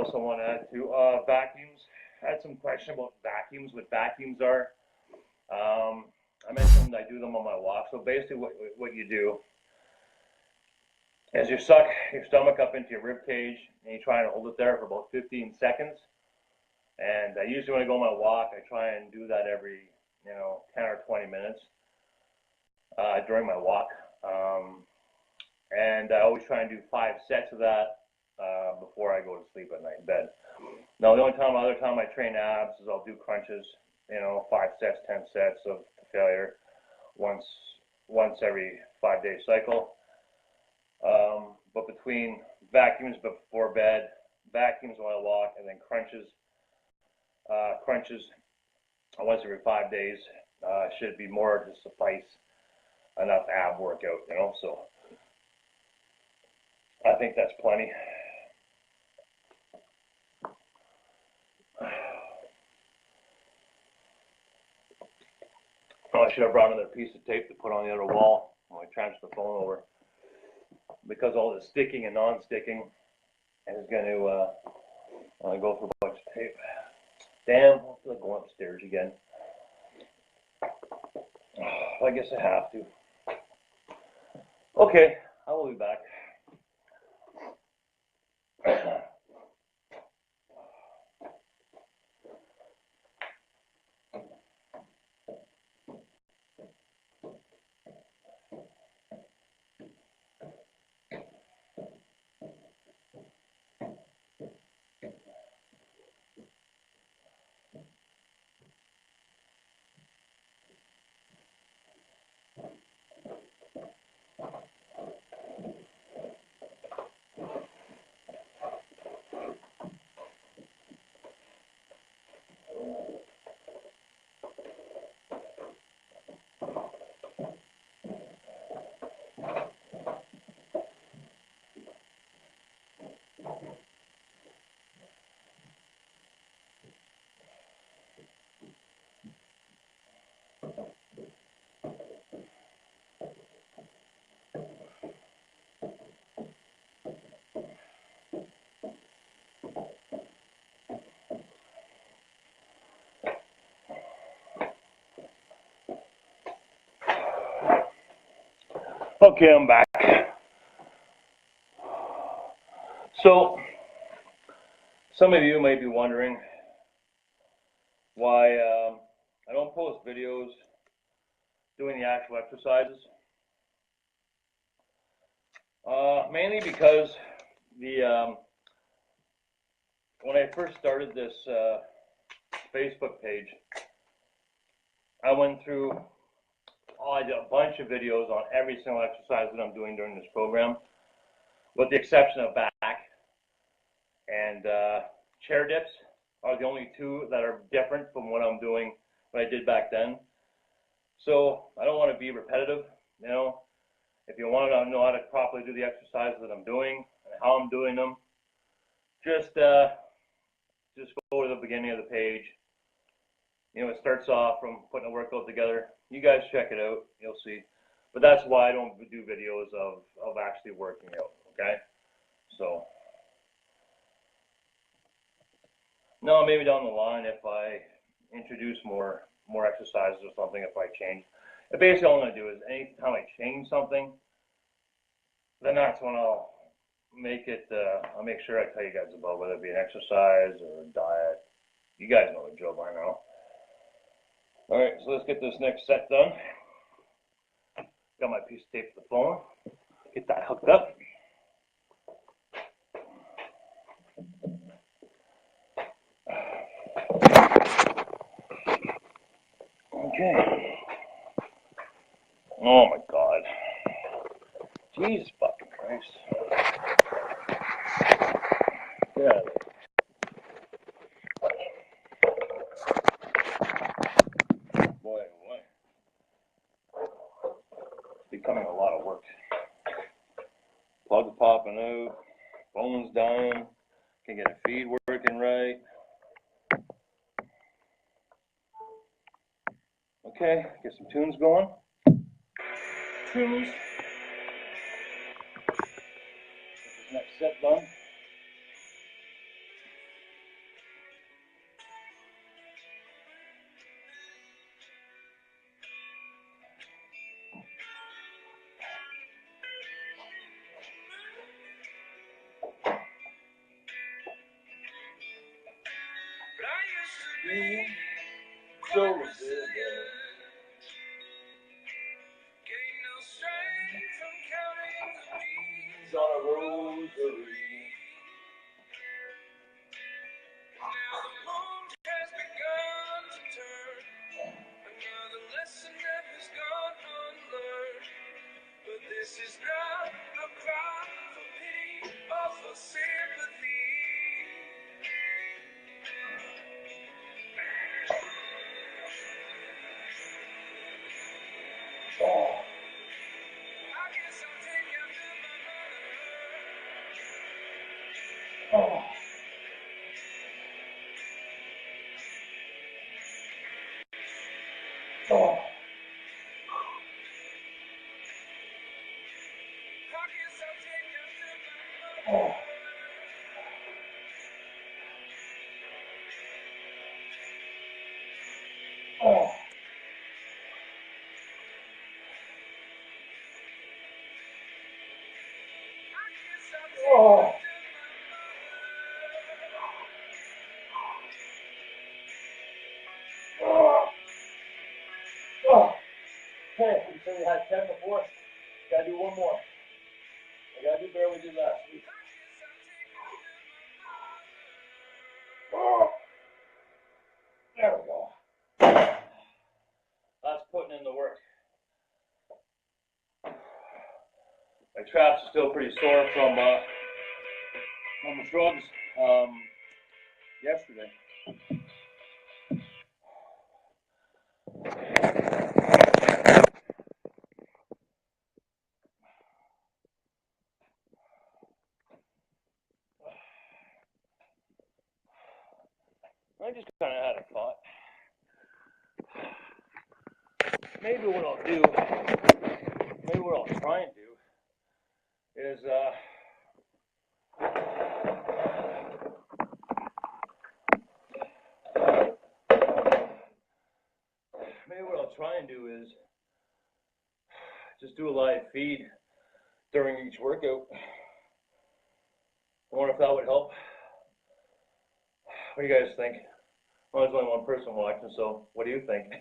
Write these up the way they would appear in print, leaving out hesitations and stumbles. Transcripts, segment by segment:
also want to add to vacuums. I had some question about vacuums, what vacuums are. I mentioned I do them on my walk. So basically what you do is you suck your stomach up into your rib cage and you try and hold it there for about 15 seconds. And usually when I go on my walk, I try and do that every 10 or 20 minutes during my walk. And I always try and do 5 sets of that before I go to sleep at night in bed. Now the other time I train abs is I'll do crunches, 5 sets, 10 sets of failure once every 5-day cycle. But between vacuums before bed, vacuums while I walk, and then crunches once every 5 days should be more to suffice enough ab workout, so I think that's plenty. Oh, I should have brought another piece of tape to put on the other wall when I transfer the phone over, because all the sticking and non-sticking is going to go through a bunch of tape. Damn, I feel like going upstairs again. I guess I have to. Okay, I will be back. Okay, I'm back. So, some of you may be wondering why I don't post videos doing the actual exercises. Mainly because when I first started this Facebook page, I went through I did a bunch of videos on every single exercise that I'm doing during this program, with the exception of back and chair dips are the only two that are different from what I'm doing, what I did back then. So I don't want to be repetitive, If you want to know how to properly do the exercises that I'm doing and how I'm doing them, just go to the beginning of the page. It starts off from putting a workout together. You guys check it out, you'll see. But that's why I don't do videos of actually working out, okay? So, no, maybe down the line if I introduce more exercises or something, if I change. Basically all I'm going to do is anytime I change something, then that's when I'll make sure I tell you guys about whether it be an exercise or a diet. You guys know the drill by now. All right, so let's get this next set done. Got my piece of tape to the phone. Get that hooked up. Okay. Oh my God. Jesus fucking Christ. Get out of there. Boy, it's becoming a lot of work. Plugs popping out, phone's dying, can't get a feed working right. Okay, get some tunes going. Tunes. Get this next set done. You so resilient. Gain no strength from counting the beads On a rosary. Now the wound has begun to turn. Another lesson that has gone unlearned. But this is not a cry for pity or for sympathy. Oh. I guess I'll take after my mother. Oh. Oh. I guess I'll take after my Oh. mother. Oh. Oh. Oh. Oh. Hey, you said we had 10 before. Gotta do one more. I gotta do better we did last week. Oh. There we go. That's putting in the work. My traps are still pretty sore from the drugs yesterday. I just kind of had a thought. Maybe what I'll do, maybe what I'll try and do is just do a live feed during each workout. I wonder if that would help. What do you guys think? Well, there's only one person watching, so what do you think?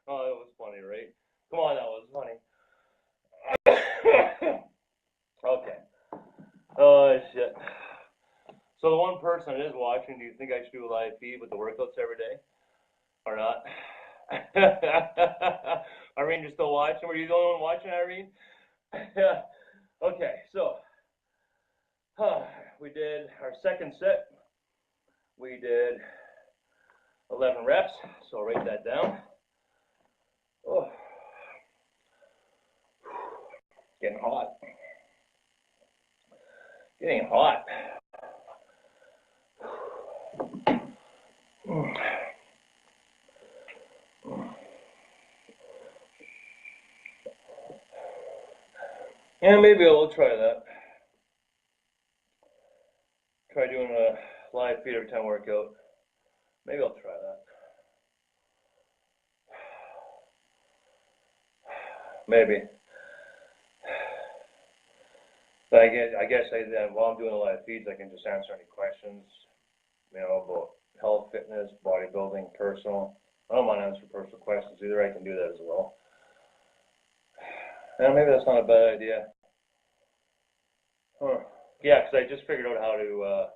Oh, that was funny, right? Come on, that was funny. Okay. Oh, shit. So the one person that is watching, do you think I should do a live feed with the workouts every day? Or not? Irene, you're still watching? Were you the only one watching, Irene? Okay, so we did our second set. We did 11 reps, so I'll write that down. Oh, getting hot. Getting hot. Yeah, maybe I'll try that. Try doing a live feed every time I work out. Maybe I'll try that. Maybe. But I guess while I'm doing the live feeds, I can just answer any questions, about health, fitness, bodybuilding, personal. I don't mind answering personal questions either. I can do that as well. And maybe that's not a bad idea. Huh. Yeah, because I just figured out how to.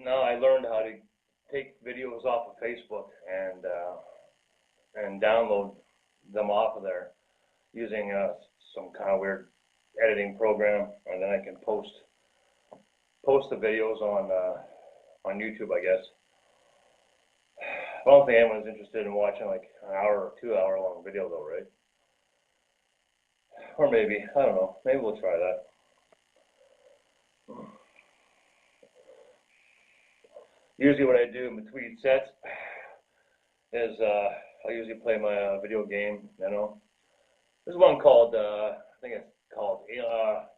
Now I learned how to take videos off of Facebook and download them off of there using some kind of weird editing program, and then I can post the videos on YouTube, I guess. I don't think anyone's interested in watching like an hour or 2 hour long video though, right? Or maybe, I don't know, maybe we'll try that. Usually what I do in between sets is I usually play my video game, There's one called, I think it's called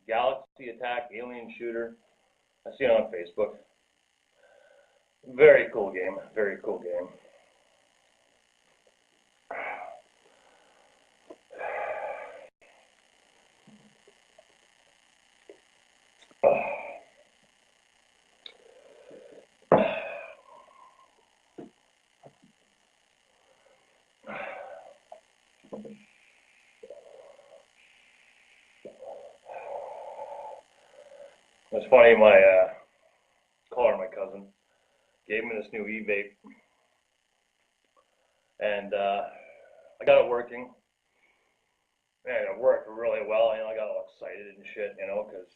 Galaxy Attack Alien Shooter. I see it on Facebook. Very cool game, very cool game. It's funny, my caller, my cousin, gave me this new e-vape, and I got it working, and it worked really well. You know, I got all excited and shit, you know, because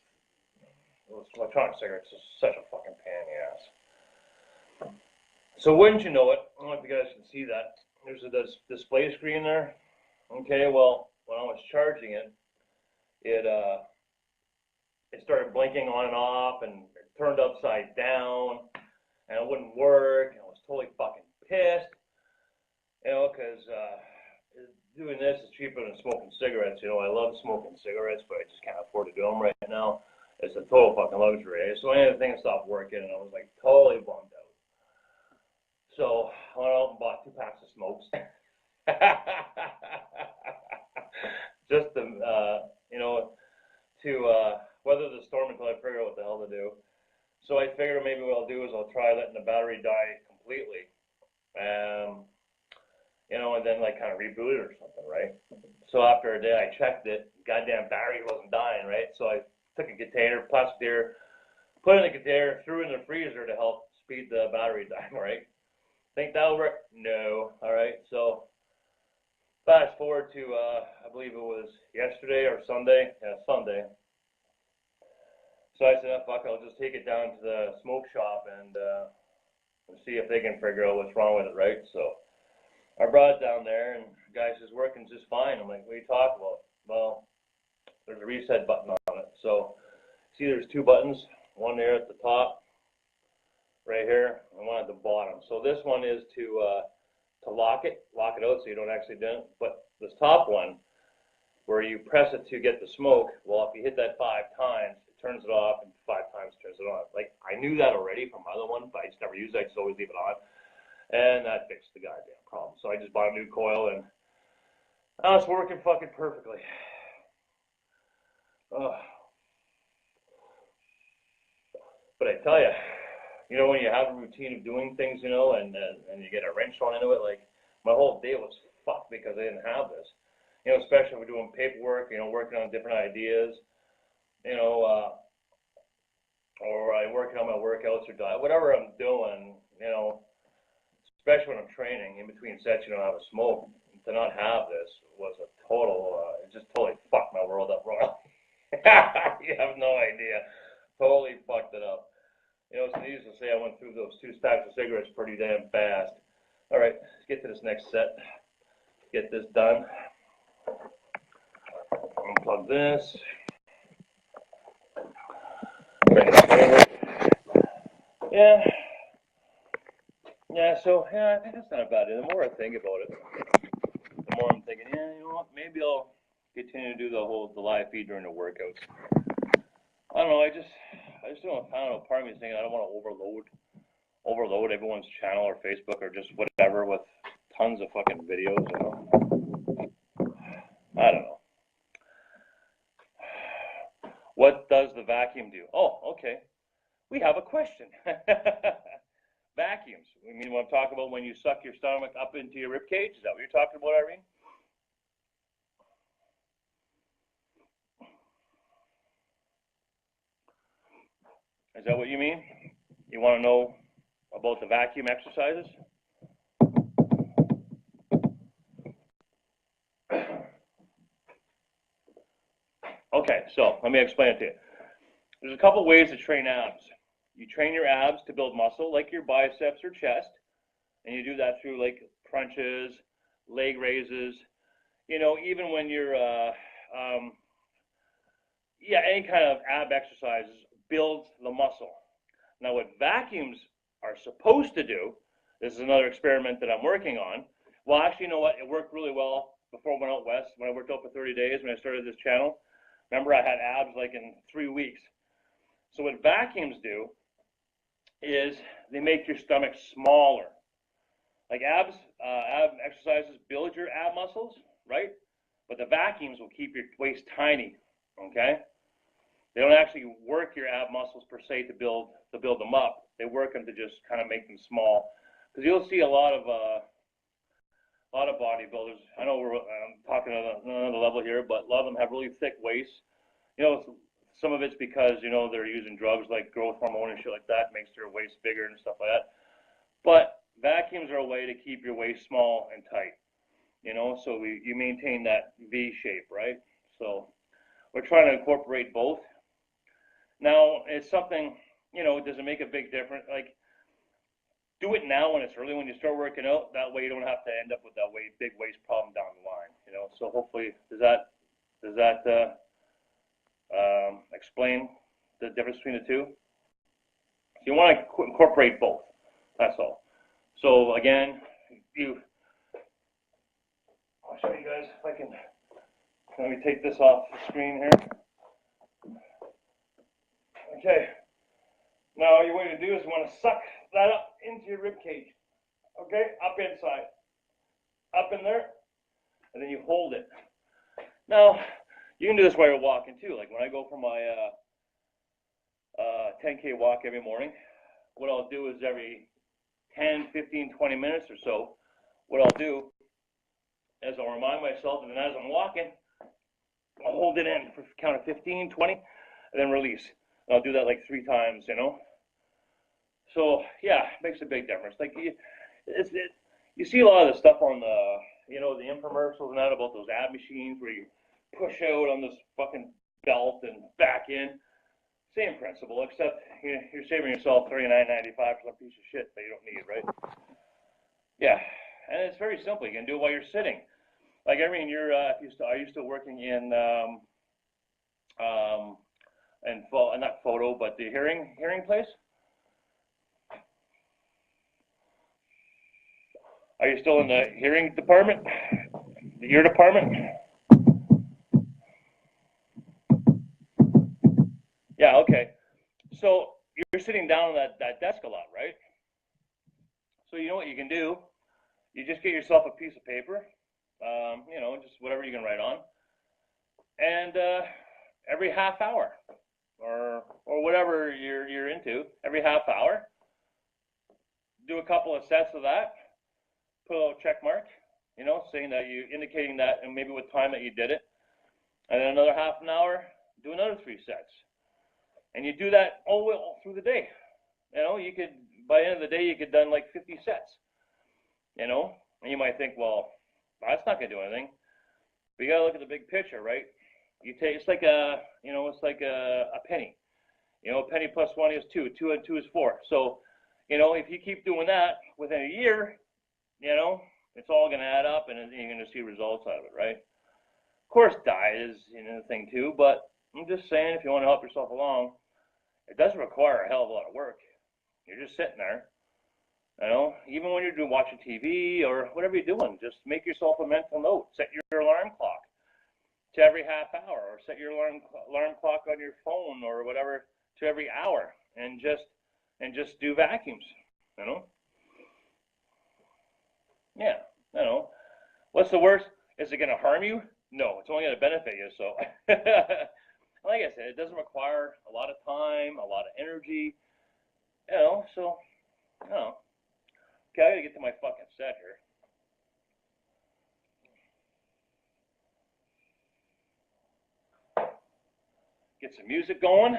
those electronic cigarettes is such a fucking pain in the ass. So wouldn't you know it, I don't know if you guys can see that, there's a display screen there. Okay, well, when I was charging it, it started blinking on and off, and it turned upside down, and it wouldn't work, and I was totally fucking pissed, you know, because doing this is cheaper than smoking cigarettes. You know, I love smoking cigarettes, but I just can't afford to do them right now. It's a total fucking luxury. So anything stopped working, and I was like totally bummed out. So I went out and bought 2 packs of smokes. Just to, you know, to weather the storm until I figure out what the hell to do. So I figured maybe what I'll do is I'll try letting the battery die completely. You know, and then like kind of reboot it or something, right? So after a day I checked it, goddamn battery wasn't dying, right? So I took a container, plastic container, put it in the container, threw it in the freezer to help speed the battery down, right? Think that'll work? No. All right, so fast forward to, I believe it was yesterday or Sunday. Yeah, Sunday. So I said, oh, fuck, I'll just take it down to the smoke shop and see if they can figure out what's wrong with it, right? So I brought it down there, and the guy says, working just fine. I'm like, what are you talking about? Well, there's a reset button on it. So see, there's 2 buttons, one there at the top, right here, and one at the bottom. So this one is to lock it out so you don't accidentally, but this top one, where you press it to get the smoke, well, if you hit that 5 times, it turns it off, and 5 times turns it on. Like, I knew that already from my other one, but I just never used it. I just always leave it on. And that fixed the goddamn problem. So I just bought a new coil, and now it's working fucking perfectly. But I tell you, you know, when you have a routine of doing things, you know, and you get a wrench thrown into it, like my whole day was fucked because I didn't have this. You know, especially when we're doing paperwork, you know, working on different ideas, you know, or I'm working on my workouts or diet, whatever I'm doing, you know. Especially when I'm training, in between sets, you don't have a smoke. To not have this was a total, it just totally fucked my world up, bro. You have no idea. Totally fucked it up. You know, it's needless to say, I went through those 2 stacks of cigarettes pretty damn fast. All right, let's get to this next set. Get this done. Unplug this. Bring this over. Yeah. Yeah, so, yeah, I think that's not a bad idea. The more I think about it, the more I'm thinking, yeah, you know what, maybe I'll continue to do the live feed during the workouts. I don't know, I just don't, I don't know, part of me is thinking I don't want to overload everyone's channel or Facebook or just whatever with tons of fucking videos, you know. I don't know. What does the vacuum do? Oh, okay. We have a question. Vacuums. I mean, what I'm talking about when you suck your stomach up into your rib cage? Is that what you're talking about, Irene? Is that what you mean? You want to know about the vacuum exercises? Okay, so let me explain it to you. There's a couple ways to train abs. You train your abs to build muscle, like your biceps or chest, and you do that through like crunches, leg raises, you know, even when you're, any kind of ab exercises builds the muscle. Now, what vacuums are supposed to do, this is another experiment that I'm working on. Well, actually, you know what? It worked really well before I went out west, when I worked out for 30 days when I started this channel. Remember, I had abs like in 3 weeks. So what vacuums do is they make your stomach smaller. Like ab exercises build your ab muscles, right? But the vacuums will keep your waist tiny, okay? They don't actually work your ab muscles per se to build them up. They work them to just kind of make them small. Because you'll see a lot of A lot of bodybuilders. I know I'm talking on another level here, but a lot of them have really thick waists. You know, some of it's because they're using drugs like growth hormone and shit like that, makes their waist bigger and stuff like that. But vacuums are a way to keep your waist small and tight. So you maintain that V shape, right? So we're trying to incorporate both. Now it's something, does it make a big difference? Like, do it now when it's early, when you start working out. That way you don't have to end up with that big waist problem down the line. So hopefully, does that explain the difference between the two? So you want to incorporate both. That's all. So again, I'll show you guys if I can. Let me take this off the screen here. Okay. Now all you want to do is you want to suck that up into your rib cage. Okay, up inside, up in there, and then you hold it. Now you can do this while you're walking too. Like when I go for my 10K walk every morning, what I'll do is every 10, 15, 20 minutes or so, what I'll do is I'll remind myself, and then as I'm walking, I'll hold it in for a count of 15, 20, and then release. And I'll do that like 3 times, So yeah, it makes a big difference. Like you see a lot of the stuff on the infomercials and that about those ab machines where you push out on this fucking belt and back in. Same principle, except you're saving yourself $39.95 for some piece of shit that you don't need, right? Yeah, and it's very simple. You can do it while you're sitting. Like I mean, are you still working in not photo, but the hearing place? Are you still in the hearing department? The ear department? Yeah, okay. So you're sitting down on that desk a lot, right? So you know what you can do? You just get yourself a piece of paper, just whatever you can write on, and every half hour or whatever you're into, every half hour, do a couple of sets of that, put a little check mark, saying that indicating that, and maybe what time that you did it, and then another half an hour, do another 3 sets, and you do that all through the day. You could, by the end of the day, you could done like 50 sets. And you might think, well, that's not gonna do anything. But you gotta look at the big picture, right? It's like a penny. A penny plus 1 is 2. 2 and 2 is 4. So, if you keep doing that within a year, it's all gonna add up, and you're gonna see results out of it, right? Of course, diet is the thing too, but I'm just saying, if you want to help yourself along, it doesn't require a hell of a lot of work. You're just sitting there. Even when you're watching TV or whatever you're doing, just make yourself a mental note. Set your alarm clock to every half hour, or set your alarm clock on your phone or whatever to every hour, and just do vacuums. Yeah. What's the worst? Is it going to harm you? No, it's only going to benefit you. So, like I said, it doesn't require a lot of time, a lot of energy. So, Okay, I gotta get to my fucking set here. Get some music going.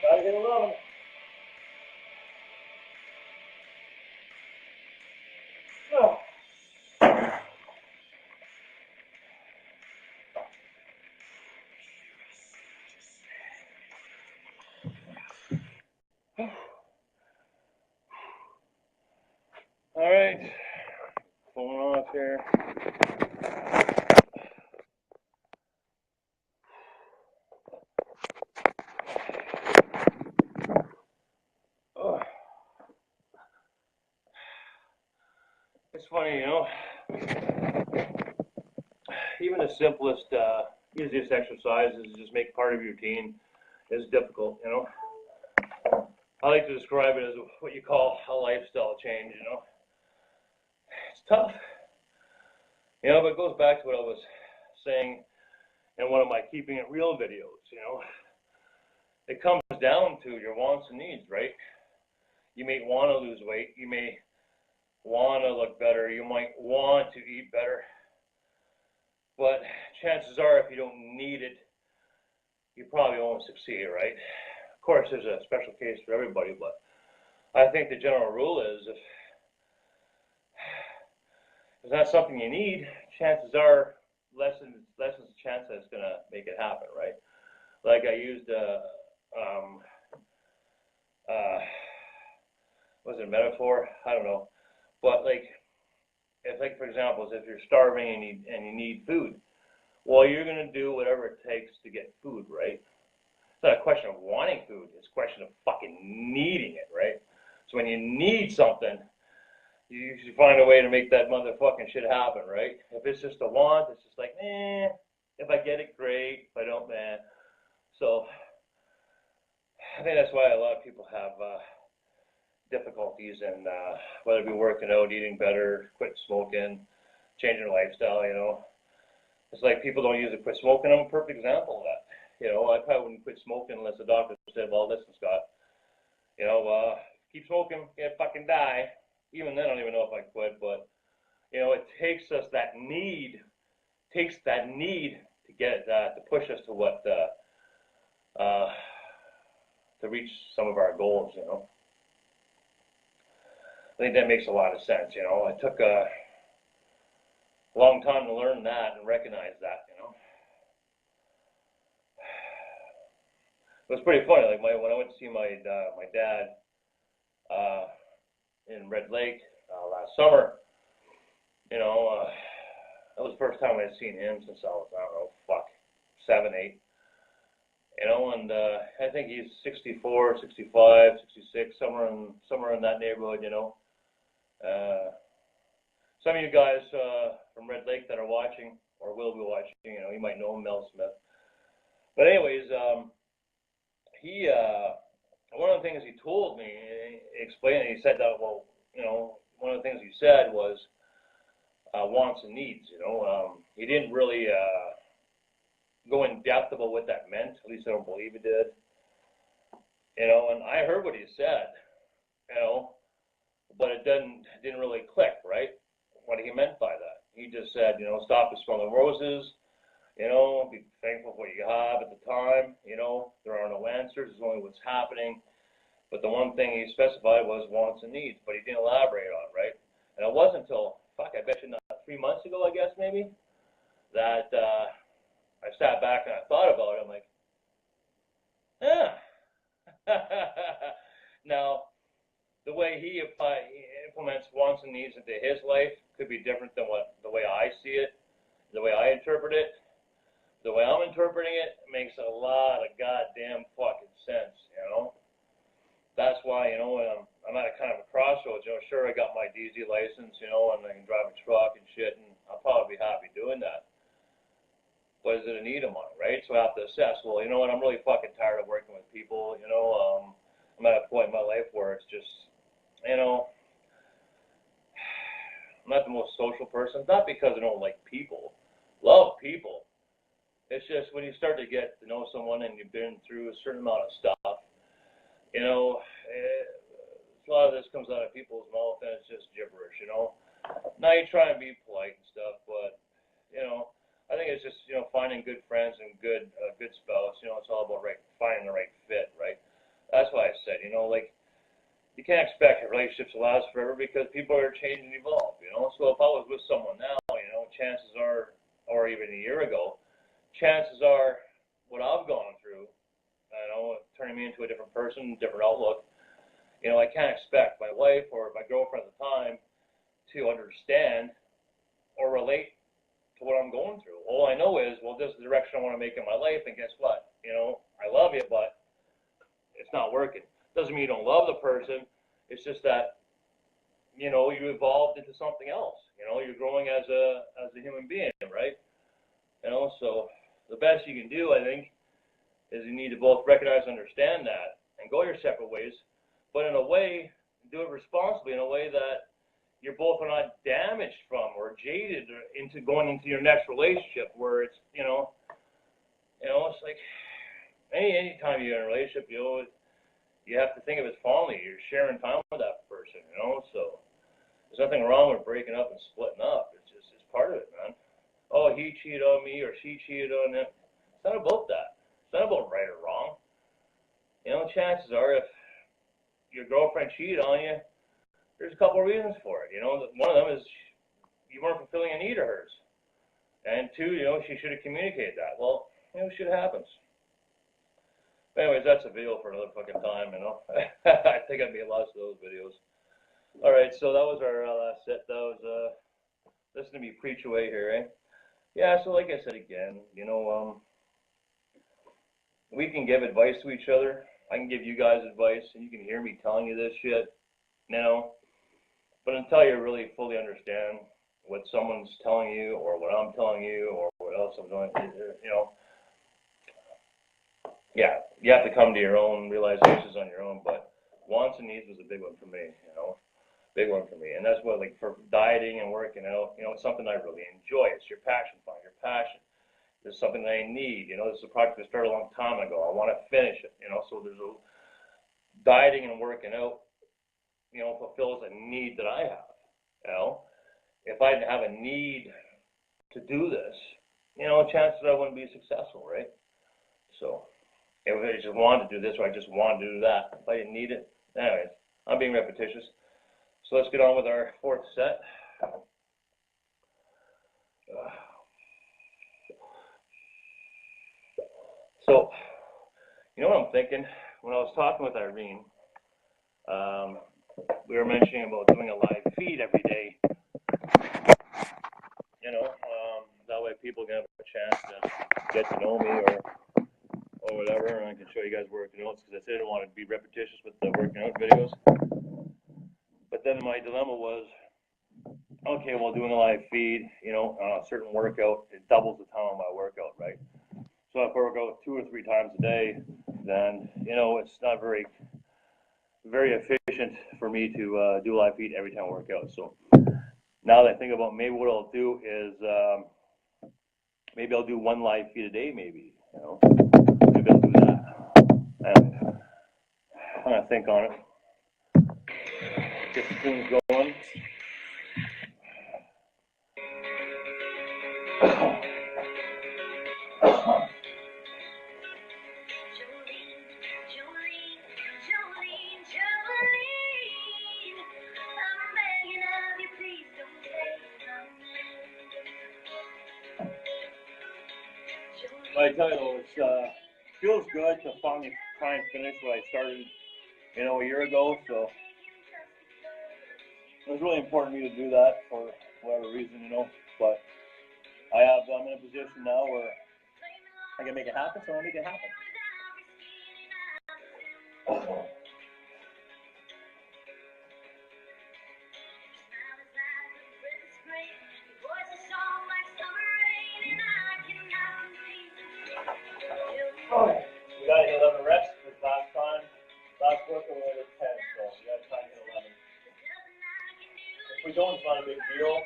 Gotta get 11. Oh. All right, phone off here. Oh. It's funny, you know, even the simplest, easiest exercises just make part of your routine is difficult, you know. I like to describe it as what you call a lifestyle change, you know. It's tough, you know, but it goes back to what I was saying in one of my keeping it real videos, you know. It comes down to your wants and needs, right? You may want to lose weight, you may want to look better, you might want to eat better, but chances are if you don't need it, you probably won't succeed, right? Of course, there's a special case for everybody, but I think the general rule is if it's not something you need, chances are lessens the chance that it's going to make it happen, right? Like I used was it a metaphor? I don't know. But like, if like for example, if you're starving and you need food, well, you're going to do whatever it takes to get food, right? It's not a question of wanting food. It's a question of fucking needing it, right? So when you need something, you usually find a way to make that motherfucking shit happen, right? If it's just a want, it's just like, if I get it, great. If I don't, man. So I think that's why a lot of people have difficulties in whether it be working out, eating better, quit smoking, changing their lifestyle, you know. It's like people don't use it quit smoking. I'm a perfect example of that. You know, I probably wouldn't quit smoking unless the doctor said, well, listen, Scott, you know, keep smoking, you'll fucking die. Even then, I don't even know if I quit, but, you know, it takes us that need, to get to push us to what, to reach some of our goals, you know. I think that makes a lot of sense, you know. It took a long time to learn that and recognize that, you know. It was pretty funny. Like when I went to see my dad in Red Lake last summer, you know, that was the first time I'd seen him since I was, I don't know, 7, 8. You know, and I think he's 64, 65, 66, somewhere in that neighborhood, you know. Some of you guys from Red Lake that are watching or will be watching, you know, you might know him, Mel Smith. But anyways, he one of the things he told me, he explained it, he said that, well, you know, one of the things he said was wants and needs, you know. He didn't really go in depth about what that meant, at least I don't believe he did. You know, and I heard what he said, you know, but it didn't really click, right? What he meant by that. He just said, you know, stop the smelling roses, you know, be thankful for what you have at the time, you know, there are no answers, there's only what's happening. But the one thing he specified was wants and needs, but he didn't elaborate on, right? And it wasn't until, I bet you not 3 months ago, I guess, maybe, that I sat back and I thought about it. I'm like, yeah. Now, the way he implements wants and needs into his life could be different than the way I see it, the way I interpret it. The way I'm interpreting it makes a lot of goddamn fucking sense, you know? That's why, you know, when I'm at a kind of a crossroads, you know, sure, I got my DZ license, you know, and I can drive a truck and shit, and I'll probably be happy doing that. But is it a need of mine, right? So I have to assess, well, you know what, I'm really fucking tired of working with people, you know, I'm at a point in my life where it's just, you know, I'm not the most social person, not because I don't like people, love people. It's just when you start to get to know someone and you've been through a certain amount of stuff, you know, a lot of this comes out of people's mouth and it's just gibberish, you know. Now you try and be polite and stuff, but, you know, I think it's just, you know, finding good friends and good spouse, you know, it's all about finding the right fit, right? you know, like, you can't expect relationships to last forever because people are changing and evolve, you know. So if I was with someone now, you know, chances are, or even a year ago, chances are what I've gone through, you know, turning me into a different person, different outlook, you know, I can't expect my wife or my girlfriend at the time to understand or relate to what I'm going through. All I know is, well, this is the direction I want to make in my life, and guess what? You know, I love you, but it's not working. Doesn't mean you don't love the person. It's just that, you know, you evolved into something else. You know, you're growing as a human being, right? You know, so the best you can do, I think, is you need to both recognize and understand that and go your separate ways, but in a way, do it responsibly, in a way that you're both are not damaged from or jaded into going into your next relationship where it's, you know, it's like any time you're in a relationship, you know, you have to think of it fondly. You're sharing time with that person, you know, so there's nothing wrong with breaking up and splitting up. It's part of it, man. Oh, he cheated on me or she cheated on him. It's not about that. It's not about right or wrong. You know, chances are if your girlfriend cheated on you, there's a couple of reasons for it. You know, one of them is you weren't fulfilling a need of hers. And two, you know, she should have communicated that. Well, you know, shit happens. But anyways, that's a video for another fucking time, you know. I think I made lots of those videos. All right, so that was our last set. That was, listen to me preach away here, eh? Yeah, so like I said again, you know, we can give advice to each other. I can give you guys advice, and you can hear me telling you this shit, you know. But until you really fully understand what someone's telling you, or what I'm telling you, or what else I'm doing, you know, yeah, you have to come to your own realizations on your own. But wants and needs was a big one for me, you know, big one for me. And that's what, like, for dieting and working out, you know, it's something I really enjoy. It's your passion, find your passion. There's something that I need, you know. This is a project that started a long time ago. I want to finish it, you know. So there's a dieting and working out, you know, fulfills a need that I have, you know. If I didn't have a need to do this, you know, chances I wouldn't be successful, right? So if I just wanted to do this or I just wanted to do that, if I didn't need it, anyways, I'm being repetitious. So let's get on with our fourth set. So, you know what I'm thinking? When I was talking with Irene, we were mentioning about doing a live feed every day. You know, that way people can have a chance to get to know me or whatever, and I can show you guys working out, because I didn't want to be repetitious with the working out videos. But then my dilemma was, okay, well, doing a live feed, you know, on a certain workout, it doubles the time of my workout, right? So if I work out 2 or 3 times a day, then, you know, it's not very efficient for me to do a live feed every time I work out. So now that I think about, maybe what I'll do is maybe I'll do 1 live feed a day, maybe, you know, maybe I'll do that. And I'm gonna think on it. Get the tunes going. I tell you though, it feels good to finally try and finish what I started, you know, a year ago. So it was really important to me to do that for whatever reason, you know. But I'm in a position now where I can make it happen, so I'll make it happen. Okay. We got to get 11 reps this last time. Last workout we had 10, so we got to try and get 11. If we don't, it's not a big deal.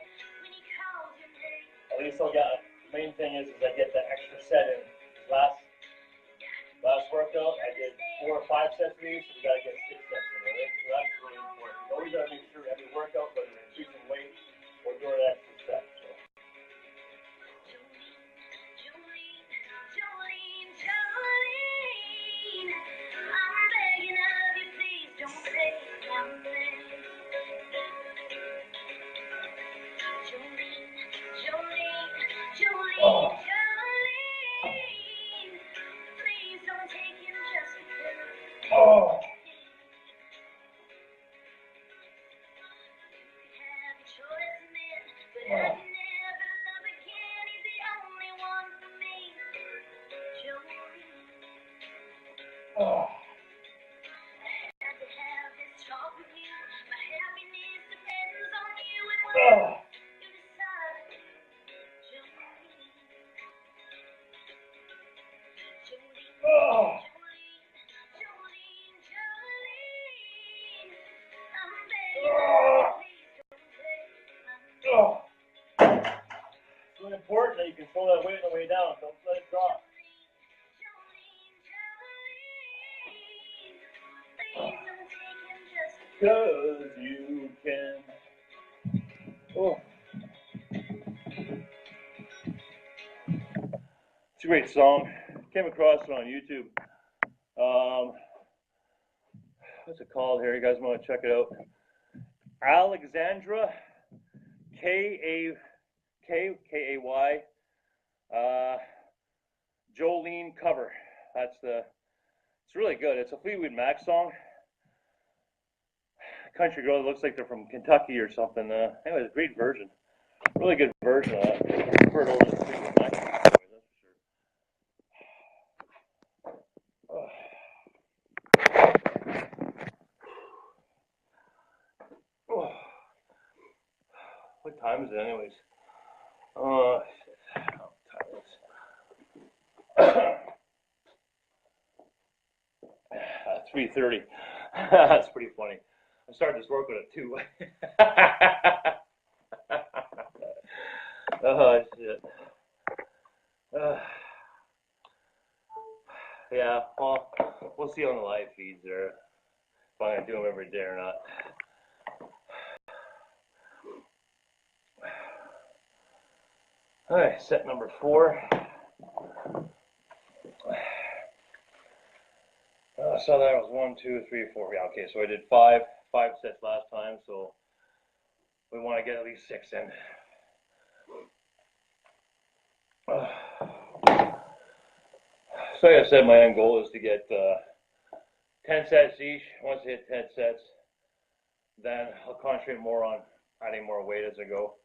At least I'll get, the main thing is I get that extra set in. Last workout, I did 4 or 5 sets of these, so we got to get 6 sets in, right? So that's really important. You always got to make sure every workout, whether you're increasing weight or doing an extra set. So. Oh. Oh. Oh. Oh. Oh. It's really important that you control that weight on the way down. Don't let it drop. Cause you can. Oh. It's a great song. Came across it on YouTube. What's it called here? You guys want to check it out? Alexandra Kay Jolene cover. It's really good. It's a Fleetwood Mac song. Country girl that looks like they're from Kentucky or something. Anyway, great version. Really good version of that. I prefer it over the Fleetwood Mac. That's for sure. What time is it anyways? Oh, shit. How time is 3:30. That's pretty funny. I started this workout at 2. Oh, shit. Yeah, well, we'll see on the live feeds there if I'm going to do them every day or not. All right, set number 4. So that was 1, 2, 3, 4. Yeah, okay, so I did 5 sets last time, so we want to get at least 6 in. So like I said, my end goal is to get 10 sets each. Once I hit 10 sets, then I'll concentrate more on adding more weight as I go.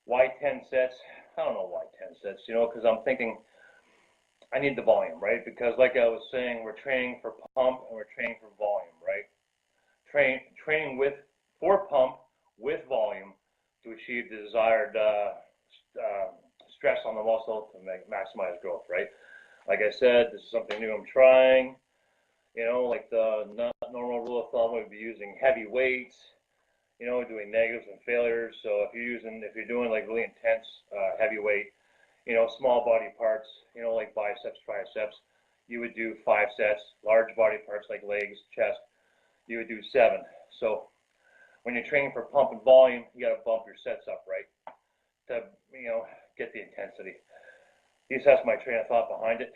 Why 10 sets? I don't know why 10 sets, because I'm thinking I need the volume, right? Because like I was saying, we're training for pump and we're training for volume, right? Training for pump with volume to achieve the desired stress on the muscle to maximize growth, right? Like I said, this is something new I'm trying. Like the normal rule of thumb would be using heavy weights, doing negatives and failures. So if you're doing like really intense heavy weight, small body parts, like biceps, triceps, you would do 5 sets. Large body parts like legs, chest, you would do 7. So when you're training for pump and volume, you got to bump your sets up, right? To, get the intensity. At least that's my train of thought behind it.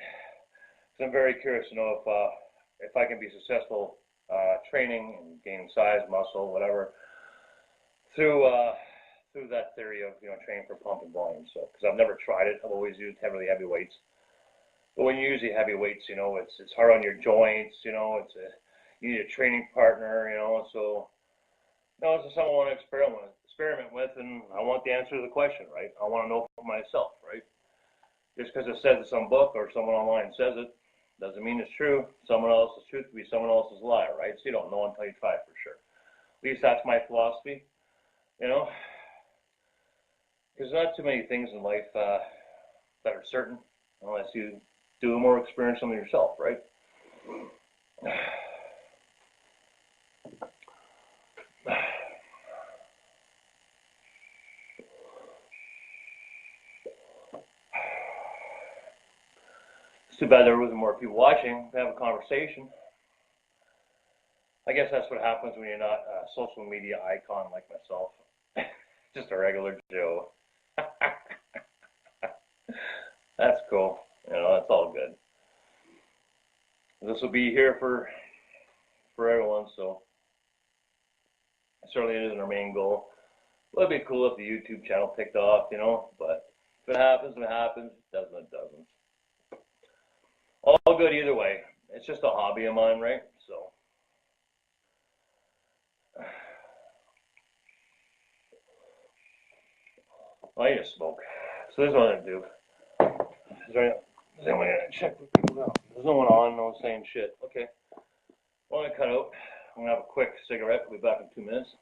So I'm very curious to know if I can be successful training and gaining size, muscle, whatever, through that theory of training for pump and volume. So because I've never tried it, I've always used heavy weights. But when you use the heavy weights, it's hard on your joints. You need a training partner. So it's just something I want to experiment with, and I want the answer to the question, right? I want to know for myself, right? Just because it says in some book or someone online says it doesn't mean it's true. Someone else's truth could be someone else's lie, right? So you don't know until you try it for sure. At least that's my philosophy, There's not too many things in life that are certain unless you do more experience them yourself, right? It's too bad there wasn't more people watching to have a conversation. I guess that's what happens when you're not a social media icon like myself. Just a regular Joe. That's cool. That's all good. This will be here for everyone, so certainly it isn't our main goal. It would be cool if the YouTube channel picked off, but if it happens, it happens. If it doesn't, it doesn't. All good either way. It's just a hobby of mine, right? So I need to smoke. So this is what I'm gonna do. Is anyone gonna check with people now? There's no one on, no one saying shit. Okay. I'm gonna cut out. I'm gonna have a quick cigarette. I'll be back in 2 minutes.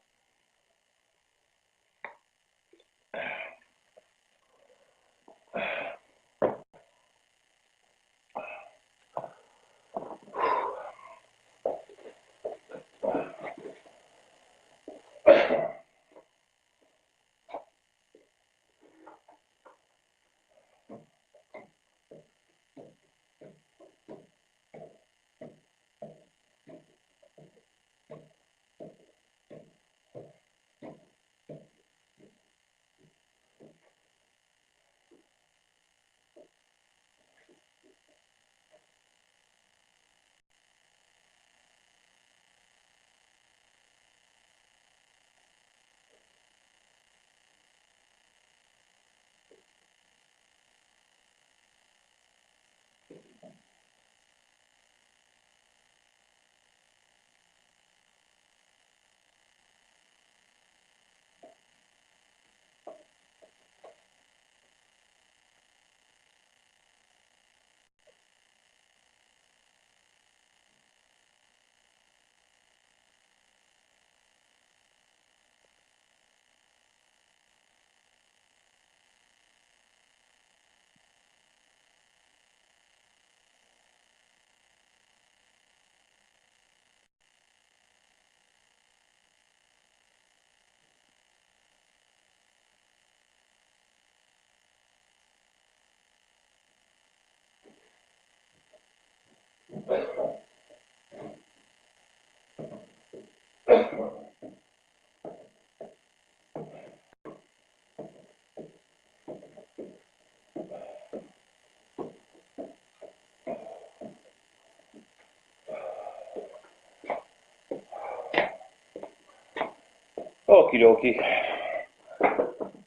Okie dokie.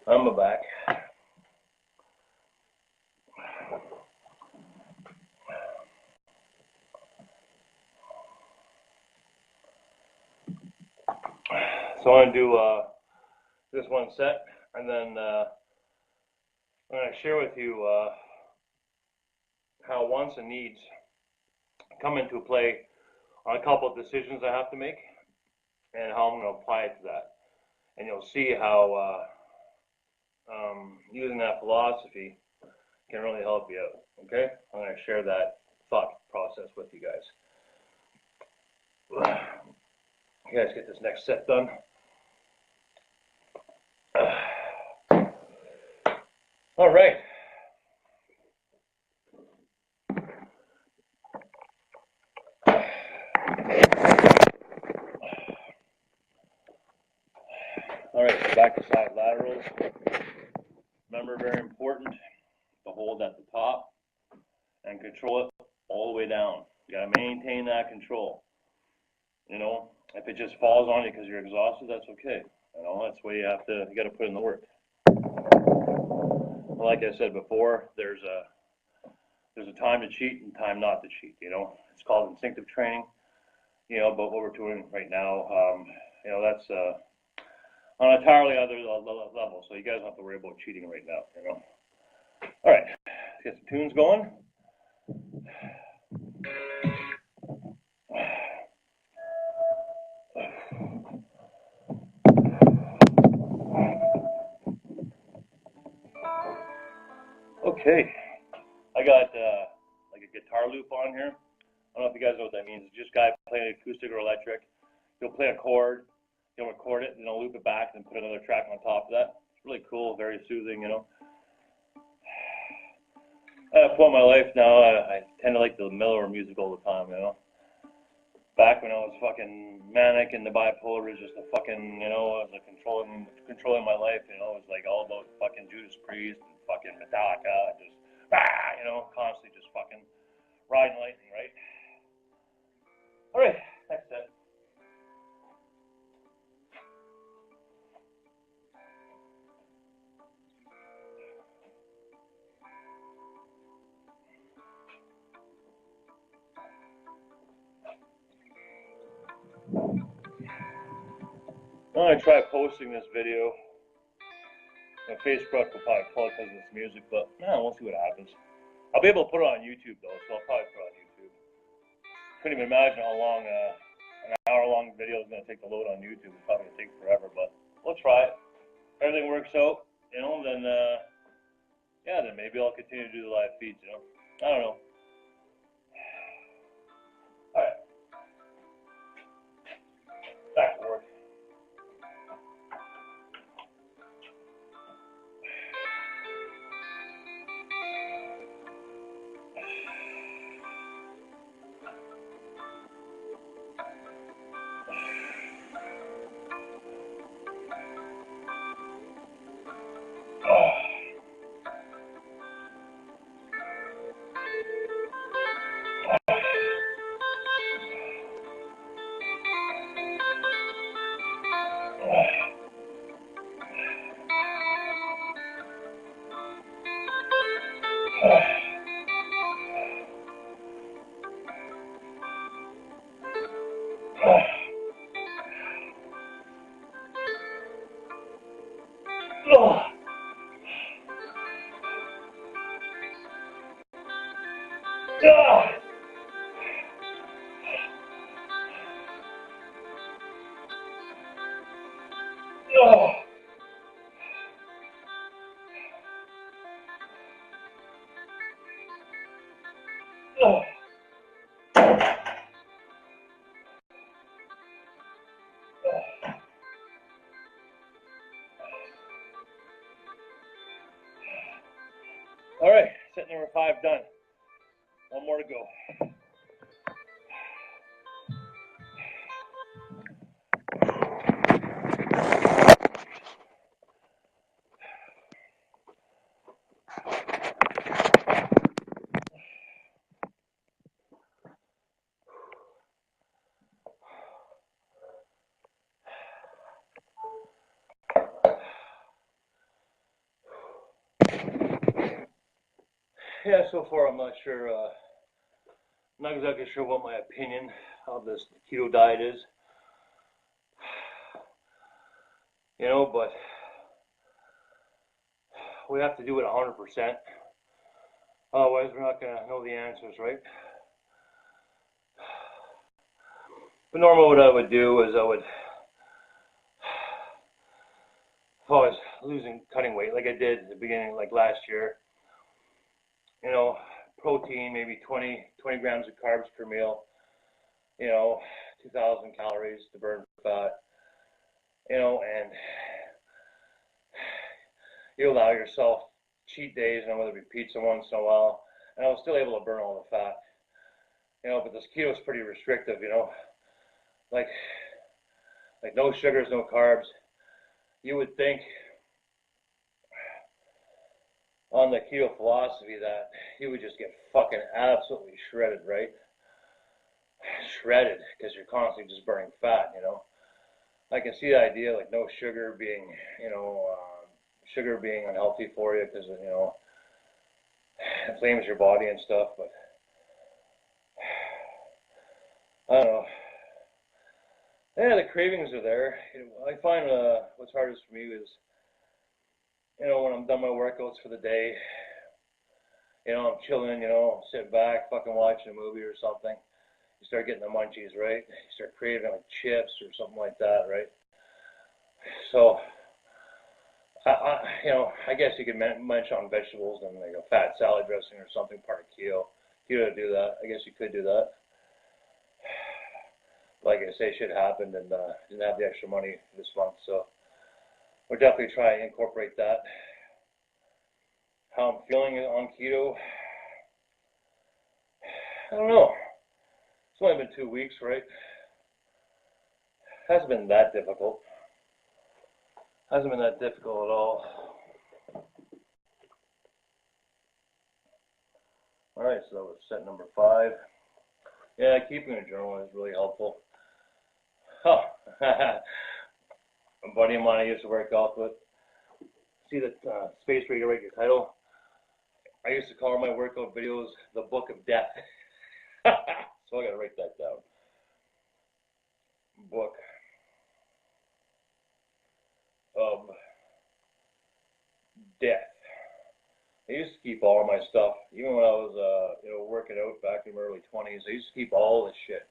I'm back. So I'm gonna do this one set, and then I'm gonna share with you how wants and needs come into play on a couple of decisions I have to make, and how I'm gonna apply it to that. And you'll see how using that philosophy can really help you out. Okay, I'm gonna share that thought process with you guys. You guys get this next set done. All right. All right, so back to side laterals. Remember, very important to hold at the top and control it all the way down. You gotta maintain that control. You know, if it just falls on you because you're exhausted, that's okay. You know, that's why you gotta put in the work. Like I said before, there's a time to cheat and time not to cheat. You know, it's called instinctive training. You know, but what we're doing right now, you know, that's on an entirely other level. So you guys don't have to worry about cheating right now. You know. All right, let's get some tunes going. Okay, I got like a guitar loop on here. I don't know if you guys know what that means. It's just a guy playing acoustic or electric. He'll play a chord, he'll record it, and he'll loop it back and put another track on top of that. It's really cool, very soothing, you know. At a point in my life now, I tend to like the mellower music all the time, you know. Back when I was fucking manic and the bipolar was just a fucking, you know, it was controlling my life, you know. It was like all about fucking Judas Priest and fucking Metallica, just, you know, constantly just fucking riding lightning, right? All right, next set. I'm going to try posting this video. Facebook will probably pull it because of this music, but no, we'll see what happens. I'll be able to put it on YouTube though, so I'll probably put it on YouTube. Couldn't even imagine how long an hour-long video is going to take to load on YouTube. It's probably going to take forever, but we'll try it. If everything works out, you know, then yeah, then maybe I'll continue to do the live feeds, you know. I don't know. All right. Back to work. All right, set number 5 done. One more to go. Yeah, so far I'm not sure, not exactly sure what my opinion of this keto diet is. You know, but we have to do it 100%. Otherwise, we're not going to know the answers, right? But normally what I would do is if I was cutting weight like I did at the beginning, like last year, you know, protein, maybe 20 grams of carbs per meal, you know, 2,000 calories to burn fat, you know, and you allow yourself cheat days, you know, whether it be pizza once in a while, and I was still able to burn all the fat, you know, but this keto is pretty restrictive, you know, like no sugars, no carbs. You would think on the keto philosophy that you would just get fucking absolutely shredded, right? Shredded, because you're constantly just burning fat, you know. I can see the idea, like no sugar being, you know, sugar being unhealthy for you because, you know, inflames your body and stuff, but I don't know. Yeah, the cravings are there. I find what's hardest for me is, you know, when I'm done my workouts for the day, you know, I'm chilling, you know, sitting back, fucking watching a movie or something. You start getting the munchies, right? You start craving like chips or something like that, right? So, you know, I guess you could munch on vegetables and like a fat salad dressing or something, part of keto. Keto to do that. I guess you could do that. Like I say, shit happened and didn't have the extra money this month, so we'll definitely try and incorporate that. How I'm feeling on keto, I don't know. It's only been 2 weeks, right? Hasn't been that difficult. Hasn't been that difficult at all. All right, so that was set number 5. Yeah, keeping a journal is really helpful. Oh, a buddy of mine I used to work out with. See the space where you write your title? I used to call my workout videos the Book of Death. So I gotta write that down. Book of death. I used to keep all of my stuff, even when I was, working out back in my early 20s. I used to keep all this shit,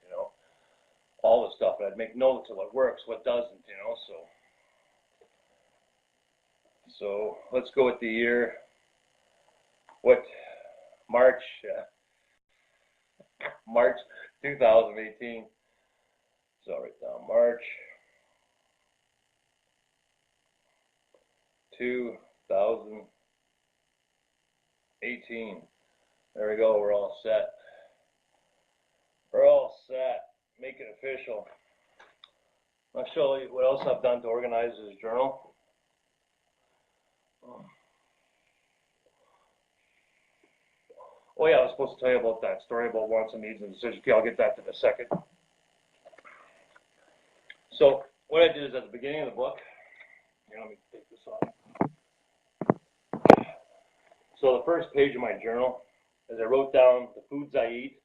all the stuff, and I'd make notes of what works, what doesn't, So let's go with the year. March, March 2018. So I'll write down March 2018. There we go, we're all set. We're all set. Make it official. I'll show you what else I've done to organize this journal. Oh yeah, I was supposed to tell you about that story about wants and needs and decisions. Okay, I'll get that in a second. So what I did is at the beginning of the book, here, let me take this off. So the first page of my journal is I wrote down the foods I eat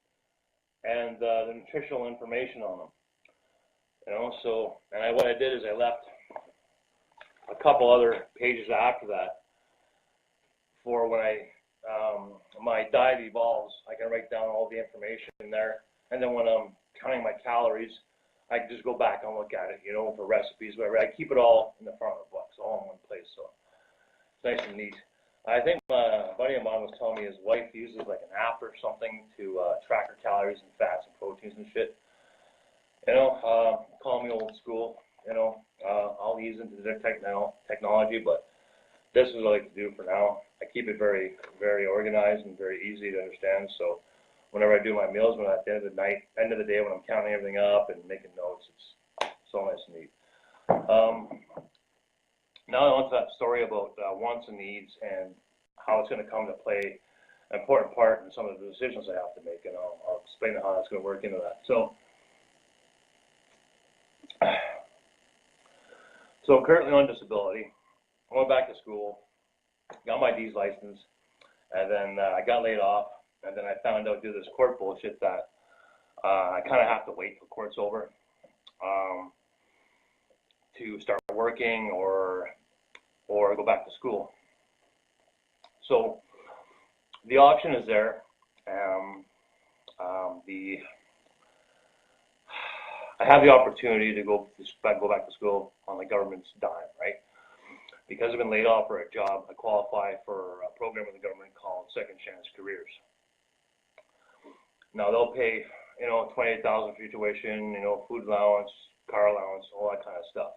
and the nutritional information on them. What I did is I left a couple other pages after that for when my diet evolves, I can write down all the information in there, and then when I'm counting my calories, I can just go back and look at it, for recipes, whatever. I keep it all in the front of the book, so all in one place, so it's nice and neat. I think a buddy of mine was telling me his wife uses like an app or something to track her calories and fats and proteins and shit. Call me old school, I'll ease into the technology, but this is what I like to do for now. I keep it very, very organized and very easy to understand. So whenever I do my meals, when at the end of the day, when I'm counting everything up and making notes, it's so nice and neat. Now on to that story about wants and needs and how it's going to come to play an important part in some of the decisions I have to make, and I'll explain how that's going to work into that. So I'm currently on disability. I went back to school, got my D's license, and then I got laid off, and then I found out due to this court bullshit that I kind of have to wait till court's over to start working or go back to school. So the option is there. I have the opportunity to go back to school on the government's dime, right? Because I've been laid off for a job, I qualify for a program with the government called Second Chance Careers. Now they'll pay, $28,000 for your tuition, food allowance, car allowance, all that kind of stuff.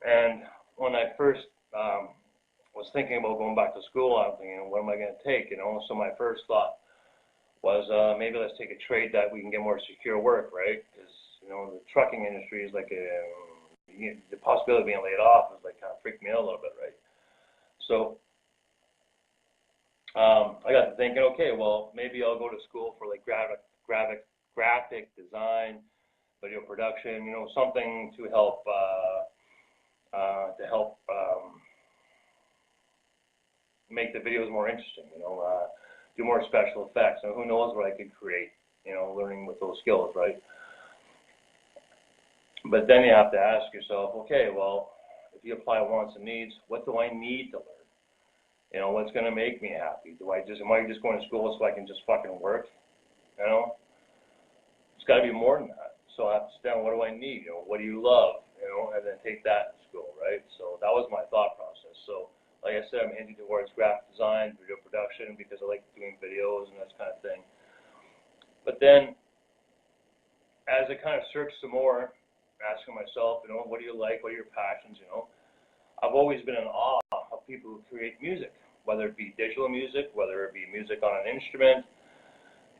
And when I first was thinking about going back to school, I'm thinking, what am I going to take? So my first thought was maybe let's take a trade that we can get more secure work, right? Because the trucking industry is like the possibility of being laid off is like kind of freaked me out a little bit, right? So I got to thinking, okay, well maybe I'll go to school for like graphic design, video production, something to help make the videos more interesting, do more special effects, and who knows what I could create, learning with those skills, right? But then you have to ask yourself, okay, well, if you apply wants and needs, what do I need to learn? What's going to make me happy? Am I just going to school so I can just fucking work? It's got to be more than that. So I have to sit down, what do I need? What do you love? And then take that to school, right? So that was my thought process. So like I said, I'm hinting towards graphic design, video production, because I like doing videos and that kind of thing. But then, as I kind of searched some more, asking myself, what do you like? What are your passions? I've always been in awe of people who create music, whether it be digital music, whether it be music on an instrument,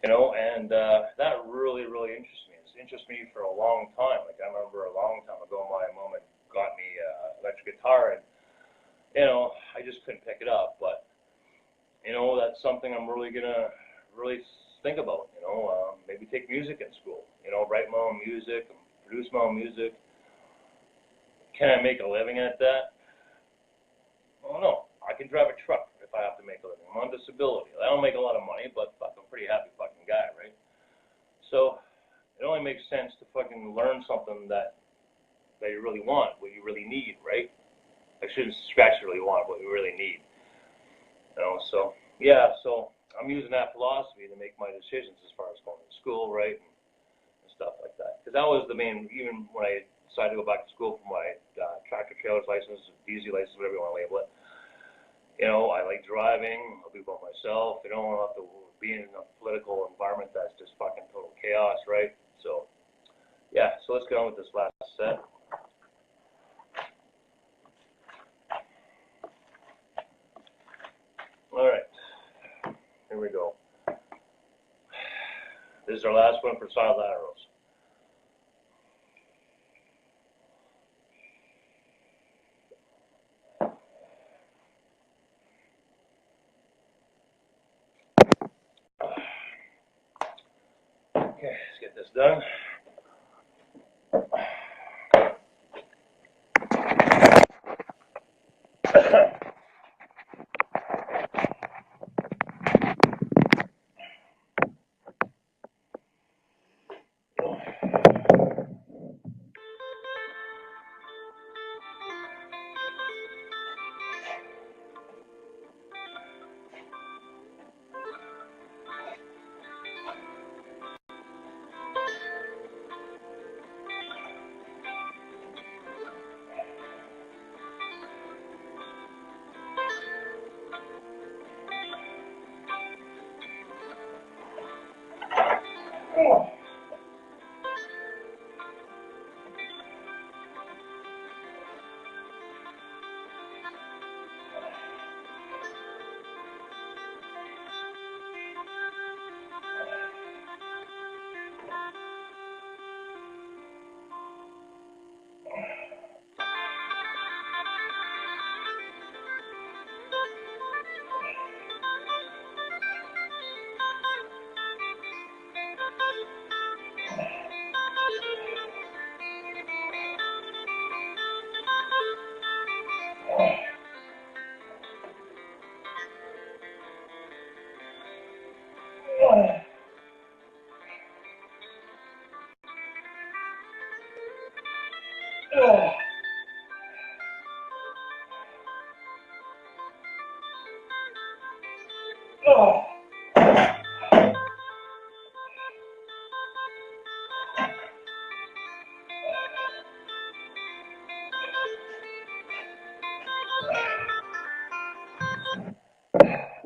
and that really, really interests me. It's interested me for a long time. Like I remember a long time ago, my mom had got me an electric guitar, and I just couldn't pick it up. But that's something I'm really gonna think about. Maybe take music in school. Write my own music, produce my own music. Can I make a living at that? Well, no. I can drive a truck if I have to make a living. I'm on disability. I don't make a lot of money, but fuck, I'm a pretty happy fucking guy, right? So it only makes sense to fucking learn something that you really want, what you really need, right? I shouldn't scratch really want what we really need. You know, so yeah, so I'm using that philosophy to make my decisions as far as going to school, right, and stuff like that. Because that was the main, even when I decided to go back to school for my tractor trailer's license, DZ license, whatever you want to label it. You know, I like driving. I'll do it by myself. You know, I don't have to be in a political environment that's just fucking total chaos, right? So, yeah. So let's get on with this last set. All right. Here we go. This is our last one for side laterals. Okay, let's get this done.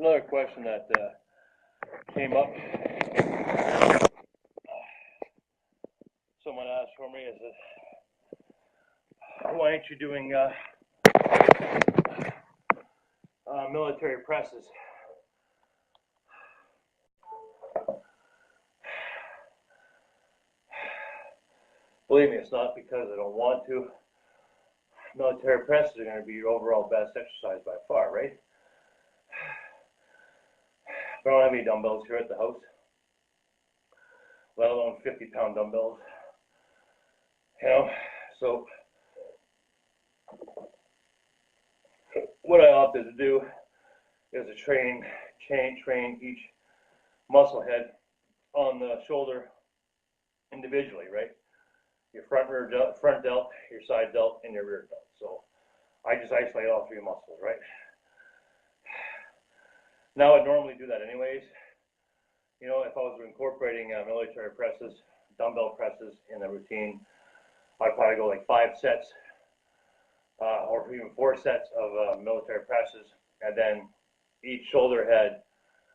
Another question that came up. Someone asked for me is that why aren't you doing military presses? Believe me, it's not because I don't want to. Military presses are going to be your overall best exercise by far, right? I don't have any dumbbells here at the house, let alone 50-pound dumbbells. You know, so what I opted to do is to train each muscle head on the shoulder individually, right? Your front delt, your side delt, and your rear delt. So I just isolate all three muscles, right? Now I'd normally do that anyways. You know, if I was incorporating military presses, dumbbell presses in the routine, I'd probably go like 5 sets or even 4 sets of military presses, and then each shoulder head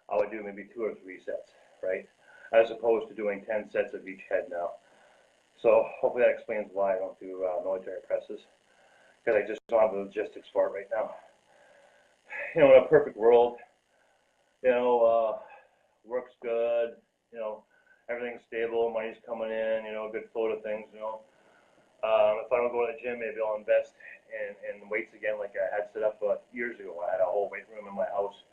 I would do maybe 2 or 3 sets, right? As opposed to doing 10 sets of each head now. So hopefully that explains why I don't do military presses, because I just don't have the logistics for it right now. You know, in a perfect world, you know, work's good, you know, everything's stable, money's coming in, you know, good flow to things, you know. If I don't go to the gym, maybe I'll invest in weights again like I had set up years ago. I had a whole weight room in my house.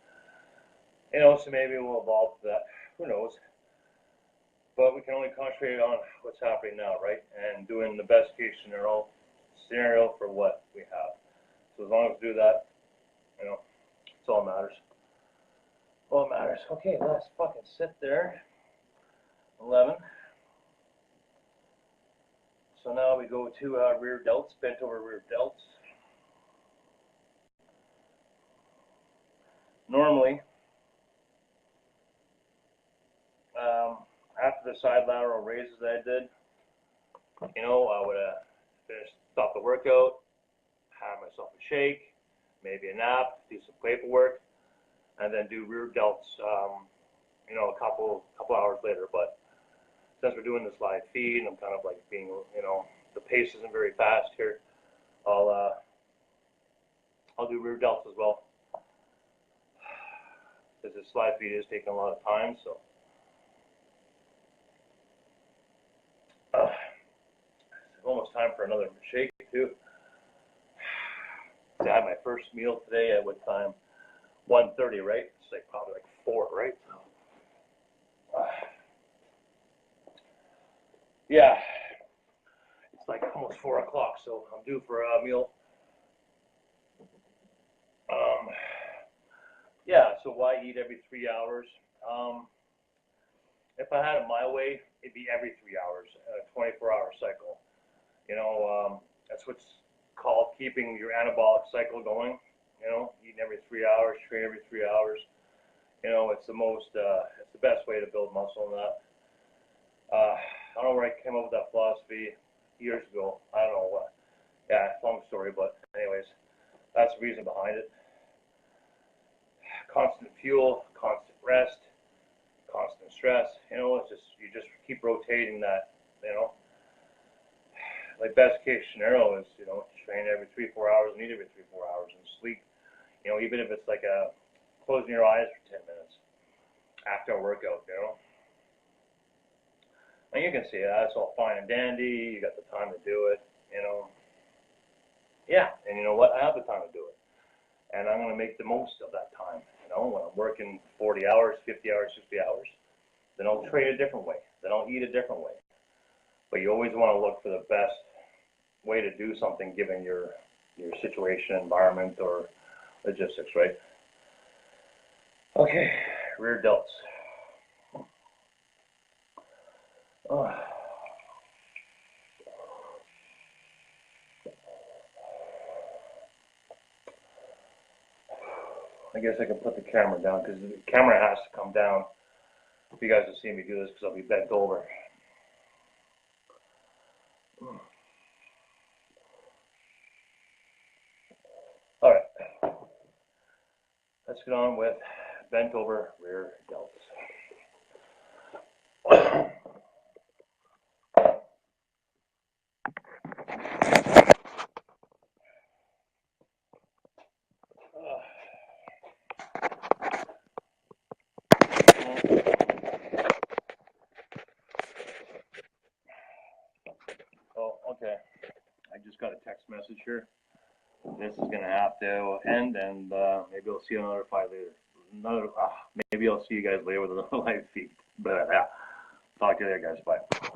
You know, so maybe we'll evolve to that. Who knows? But we can only concentrate on what's happening now, right? And doing the best case scenario for what we have. So as long as we do that, you know, it's all that matters. All that matters. Okay, let's fucking sit there. 11. So now we go to rear delts, bent over rear delts. normally, after the side lateral raises that I did, you know, I would have stop the workout, have myself a shake, maybe a nap, do some paperwork, and then do rear delts, you know, a couple hours later. But since we're doing this live feed, and I'm kind of like being, you know, the pace isn't very fast here, I'll do rear delts as well. Because this live feed is taking a lot of time, so. It's almost time for another shake too. I had my first meal today at what time? 1:30, right? It's like probably like 4, right? Yeah, it's like almost 4 o'clock, so I'm due for a meal. Yeah, so why eat every 3 hours? If I had it my way, it'd be every 3 hours, a 24-hour cycle. You know, that's what's called keeping your anabolic cycle going. You know, eating every 3 hours, train every 3 hours. You know, it's the best way to build muscle in that. I don't know where I came up with that philosophy years ago. I don't know what. Yeah, long story, but anyways, that's the reason behind it. Constant fuel, constant rest, constant stress. You know, it's just you just keep rotating that. You know, like best case scenario is, you know, train every 3-4 hours and eat every 3-4 hours and sleep. You know, even if it's like closing your eyes for 10 minutes after a workout. You know. And you can see that's all fine and dandy. You got the time to do it, you know. Yeah, and you know what? I have the time to do it. And I'm going to make the most of that time. You know, when I'm working 40 hours, 50 hours, 60 hours, then I'll train a different way. Then I'll eat a different way. But you always want to look for the best way to do something given your situation, environment, or logistics, right? Okay, rear delts. Oh. I guess I can put the camera down because the camera has to come down if you guys will see me do this because I'll be bent over. All right, let's get on with bent over rear delts. Oh, okay. I just got a text message here. This is going to have to end, and maybe I'll see you another 5 later. Maybe I'll see you guys later with another live feed. But yeah, talk to you later, guys. Bye.